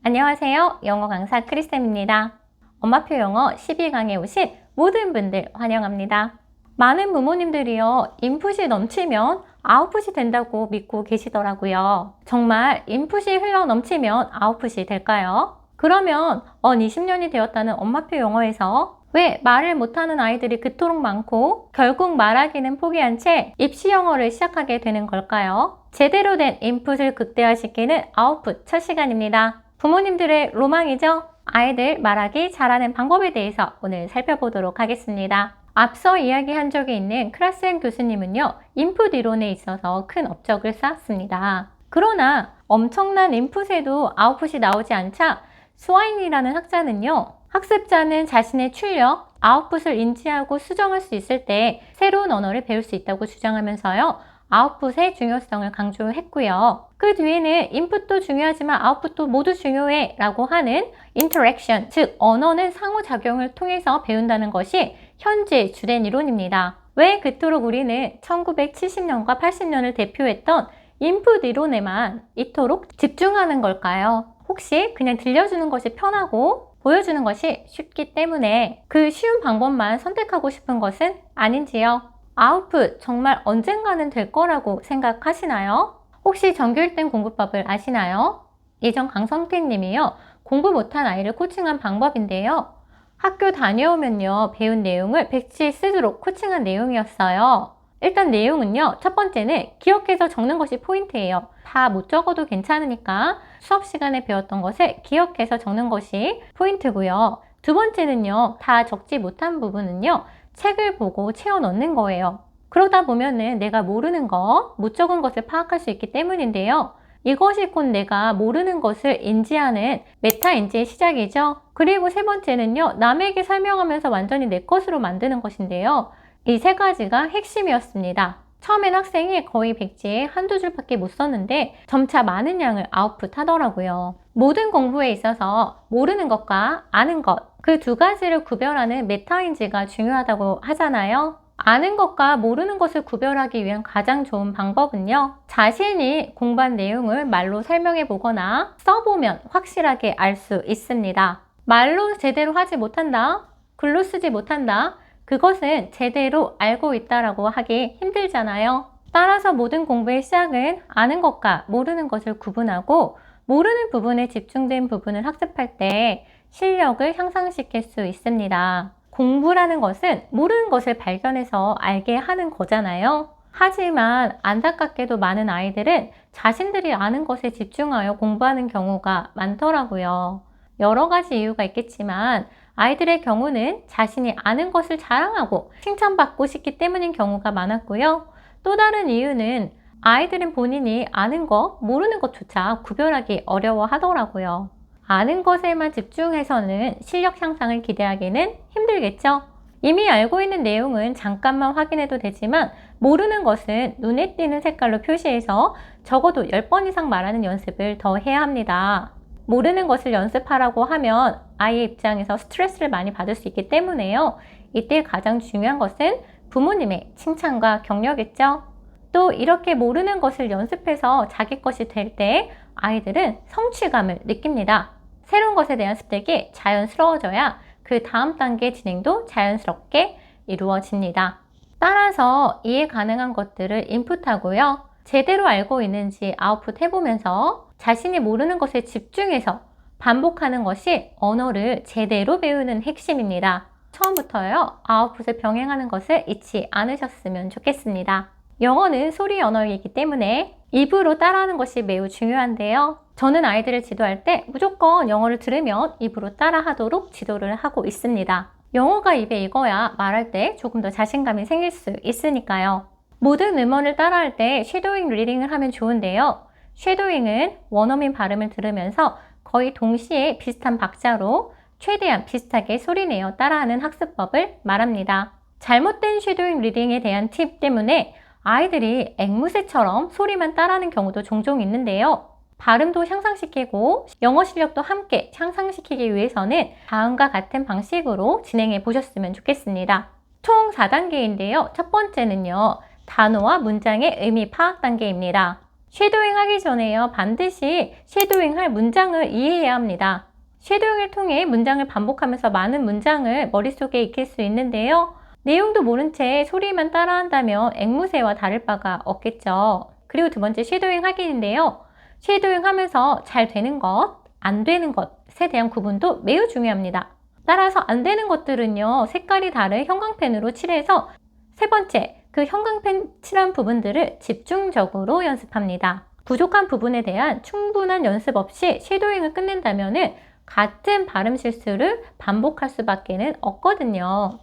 안녕하세요. 영어 강사 크리쌤입니다. 엄마표 영어 12강에 오신 모든 분들 환영합니다. 많은 부모님들이요, 인풋이 넘치면 아웃풋이 된다고 믿고 계시더라고요. 정말 인풋이 흘러 넘치면 아웃풋이 될까요? 그러면 20년이 되었다는 엄마표 영어에서 왜 말을 못하는 아이들이 그토록 많고 결국 말하기는 포기한 채 입시 영어를 시작하게 되는 걸까요? 제대로 된 인풋을 극대화시키는 아웃풋 첫 시간입니다. 부모님들의 로망이죠? 아이들 말하기 잘하는 방법에 대해서 오늘 살펴보도록 하겠습니다. 앞서 이야기한 적이 있는 크라센 교수님은요, 인풋 이론에 있어서 큰 업적을 쌓았습니다. 그러나 엄청난 인풋에도 아웃풋이 나오지 않자 스와인이라는 학자는요, 학습자는 자신의 출력, 아웃풋을 인지하고 수정할 수 있을 때 새로운 언어를 배울 수 있다고 주장하면서요, 아웃풋의 중요성을 강조했고요. 그 뒤에는 인풋도 중요하지만 아웃풋도 모두 중요해 라고 하는 인터랙션, 즉 언어는 상호작용을 통해서 배운다는 것이 현재 주된 이론입니다. 왜 그토록 우리는 1970년과 80년을 대표했던 인풋 이론에만 이토록 집중하는 걸까요? 혹시 그냥 들려주는 것이 편하고 보여주는 것이 쉽기 때문에 그 쉬운 방법만 선택하고 싶은 것은 아닌지요? 아웃풋 정말 언젠가는 될 거라고 생각하시나요? 혹시 정규1등 공부법을 아시나요? 예전 강성태 님이요, 공부 못한 아이를 코칭한 방법인데요. 학교 다녀오면요, 배운 내용을 백지에 쓰도록 코칭한 내용이었어요. 일단 내용은요, 첫 번째는 기억해서 적는 것이 포인트예요. 다 못 적어도 괜찮으니까 수업 시간에 배웠던 것을 기억해서 적는 것이 포인트고요. 두 번째는요, 다 적지 못한 부분은요, 책을 보고 채워 넣는 거예요. 그러다 보면은 내가 모르는 거, 못 적은 것을 파악할 수 있기 때문인데요. 이것이 곧 내가 모르는 것을 인지하는 메타 인지의 시작이죠. 그리고 세 번째는요, 남에게 설명하면서 완전히 내 것으로 만드는 것인데요. 이 세 가지가 핵심이었습니다. 처음엔 학생이 거의 백지에 한두 줄밖에 못 썼는데 점차 많은 양을 아웃풋 하더라고요. 모든 공부에 있어서 모르는 것과 아는 것, 그 두 가지를 구별하는 메타인지가 중요하다고 하잖아요. 아는 것과 모르는 것을 구별하기 위한 가장 좋은 방법은요, 자신이 공부한 내용을 말로 설명해 보거나 써보면 확실하게 알 수 있습니다. 말로 제대로 하지 못한다, 글로 쓰지 못한다, 그것은 제대로 알고 있다라고 하기 힘들잖아요. 따라서 모든 공부의 시작은 아는 것과 모르는 것을 구분하고 모르는 부분에 집중된 부분을 학습할 때 실력을 향상시킬 수 있습니다. 공부라는 것은 모르는 것을 발견해서 알게 하는 거잖아요. 하지만 안타깝게도 많은 아이들은 자신들이 아는 것에 집중하여 공부하는 경우가 많더라고요. 여러 가지 이유가 있겠지만 아이들의 경우는 자신이 아는 것을 자랑하고 칭찬받고 싶기 때문인 경우가 많았고요. 또 다른 이유는 아이들은 본인이 아는 것, 모르는 것조차 구별하기 어려워 하더라고요. 아는 것에만 집중해서는 실력 향상을 기대하기는 힘들겠죠? 이미 알고 있는 내용은 잠깐만 확인해도 되지만 모르는 것은 눈에 띄는 색깔로 표시해서 적어도 10번 이상 말하는 연습을 더 해야 합니다. 모르는 것을 연습하라고 하면 아이의 입장에서 스트레스를 많이 받을 수 있기 때문에요. 이때 가장 중요한 것은 부모님의 칭찬과 격려겠죠. 또 이렇게 모르는 것을 연습해서 자기 것이 될 때 아이들은 성취감을 느낍니다. 새로운 것에 대한 습득이 자연스러워져야 그 다음 단계 진행도 자연스럽게 이루어집니다. 따라서 이해 가능한 것들을 인풋하고요. 제대로 알고 있는지 아웃풋 해보면서 자신이 모르는 것에 집중해서 반복하는 것이 언어를 제대로 배우는 핵심입니다. 처음부터요, 아웃풋을 병행하는 것을 잊지 않으셨으면 좋겠습니다. 영어는 소리 언어이기 때문에 입으로 따라하는 것이 매우 중요한데요. 저는 아이들을 지도할 때 무조건 영어를 들으면 입으로 따라하도록 지도를 하고 있습니다. 영어가 입에 익어야 말할 때 조금 더 자신감이 생길 수 있으니까요. 모든 음원을 따라할 때 쉐도잉 리딩을 하면 좋은데요. 쉐도잉은 원어민 발음을 들으면서 거의 동시에 비슷한 박자로 최대한 비슷하게 소리내어 따라하는 학습법을 말합니다. 잘못된 쉐도잉 리딩에 대한 팁 때문에 아이들이 앵무새처럼 소리만 따라하는 경우도 종종 있는데요. 발음도 향상시키고 영어 실력도 함께 향상시키기 위해서는 다음과 같은 방식으로 진행해 보셨으면 좋겠습니다. 총 4단계인데요. 첫 번째는요. 단어와 문장의 의미 파악 단계입니다. 쉐도잉 하기 전에요. 반드시 쉐도잉 할 문장을 이해해야 합니다. 쉐도잉을 통해 문장을 반복하면서 많은 문장을 머릿속에 익힐 수 있는데요. 내용도 모른 채 소리만 따라한다면 앵무새와 다를 바가 없겠죠. 그리고 두 번째 쉐도잉 확인인데요. 쉐도잉 하면서 잘 되는 것, 안 되는 것에 대한 구분도 매우 중요합니다. 따라서 안 되는 것들은요. 색깔이 다른 형광펜으로 칠해서 세 번째, 그 형광펜 칠한 부분들을 집중적으로 연습합니다. 부족한 부분에 대한 충분한 연습 없이 쉐도잉을 끝낸다면 같은 발음 실수를 반복할 수밖에 없거든요.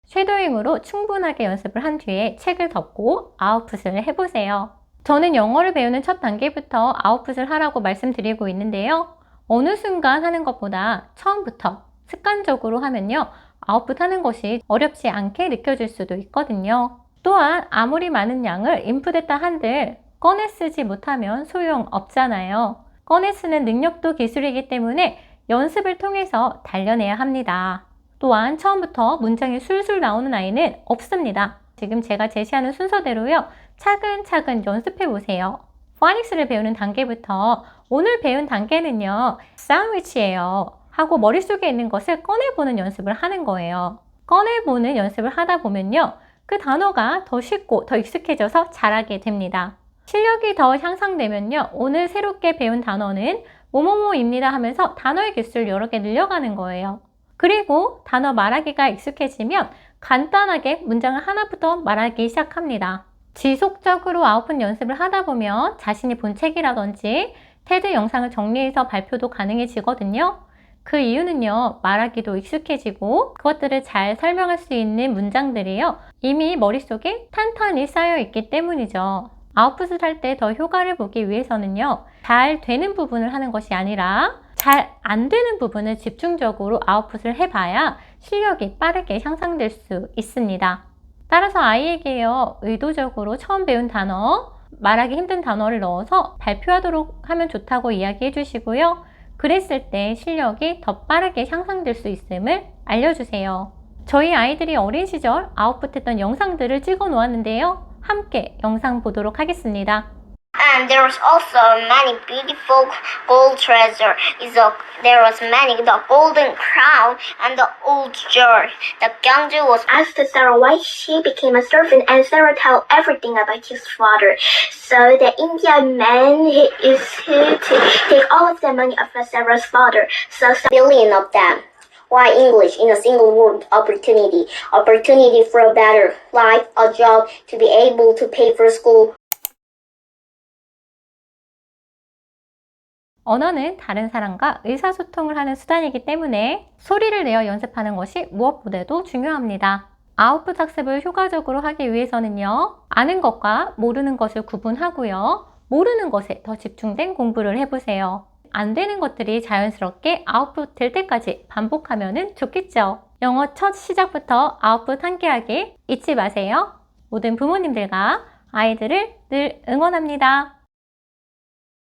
쉐도잉으로 충분하게 연습을 한 뒤에 책을 덮고 아웃풋을 해보세요. 저는 영어를 배우는 첫 단계부터 아웃풋을 하라고 말씀드리고 있는데요. 어느 순간 하는 것보다 처음부터 습관적으로 하면요. 아웃풋 하는 것이 어렵지 않게 느껴질 수도 있거든요. 또한 아무리 많은 양을 인풋했다 한들 꺼내 쓰지 못하면 소용없잖아요. 꺼내 쓰는 능력도 기술이기 때문에 연습을 통해서 단련해야 합니다. 또한 처음부터 문장이 술술 나오는 아이는 없습니다. 지금 제가 제시하는 순서대로요. 차근차근 연습해 보세요. 포닉스를 배우는 단계부터 오늘 배운 단계는요. 샌드위치예요. 하고 머릿속에 있는 것을 꺼내보는 연습을 하는 거예요. 꺼내보는 연습을 하다 보면요. 그 단어가 더 쉽고 더 익숙해져서 잘하게 됩니다. 실력이 더 향상되면요. 오늘 새롭게 배운 단어는 뭐뭐뭐입니다 하면서 단어의 개수를 여러 개 늘려가는 거예요. 그리고 단어 말하기가 익숙해지면 간단하게 문장을 하나부터 말하기 시작합니다. 지속적으로 아웃풋 연습을 하다 보면 자신이 본 책이라든지 테드 영상을 정리해서 발표도 가능해지거든요. 그 이유는요. 말하기도 익숙해지고 그것들을 잘 설명할 수 있는 문장들이요. 이미 머릿속에 탄탄히 쌓여 있기 때문이죠. 아웃풋을 할 때 더 효과를 보기 위해서는요. 잘 되는 부분을 하는 것이 아니라 잘 안 되는 부분을 집중적으로 아웃풋을 해봐야 실력이 빠르게 향상될 수 있습니다. 따라서 아이에게요. 의도적으로 처음 배운 단어, 말하기 힘든 단어를 넣어서 발표하도록 하면 좋다고 이야기해 주시고요. 그랬을 때 실력이 더 빠르게 향상될 수 있음을 알려주세요. 저희 아이들이 어린 시절 아웃풋했던 영상들을 찍어 놓았는데요. 함께 영상 보도록 하겠습니다. And there was also many beautiful gold treasure. There was many the golden crown and the old jewel. The Gyeongju was asked Sarah why she became a servant, and Sarah told everything about his father. So the Indian man is to take all of the money of Sarah's father. So billion of them. Why English in a single word? Opportunity. Opportunity for a better life, a job, to be able to pay for school. 언어는 다른 사람과 의사소통을 하는 수단이기 때문에 소리를 내어 연습하는 것이 무엇보다도 중요합니다. 아웃풋 학습을 효과적으로 하기 위해서는요. 아는 것과 모르는 것을 구분하고요. 모르는 것에 더 집중된 공부를 해보세요. 안 되는 것들이 자연스럽게 아웃풋 될 때까지 반복하면 좋겠죠. 영어 첫 시작부터 아웃풋 함께하기 잊지 마세요. 모든 부모님들과 아이들을 늘 응원합니다.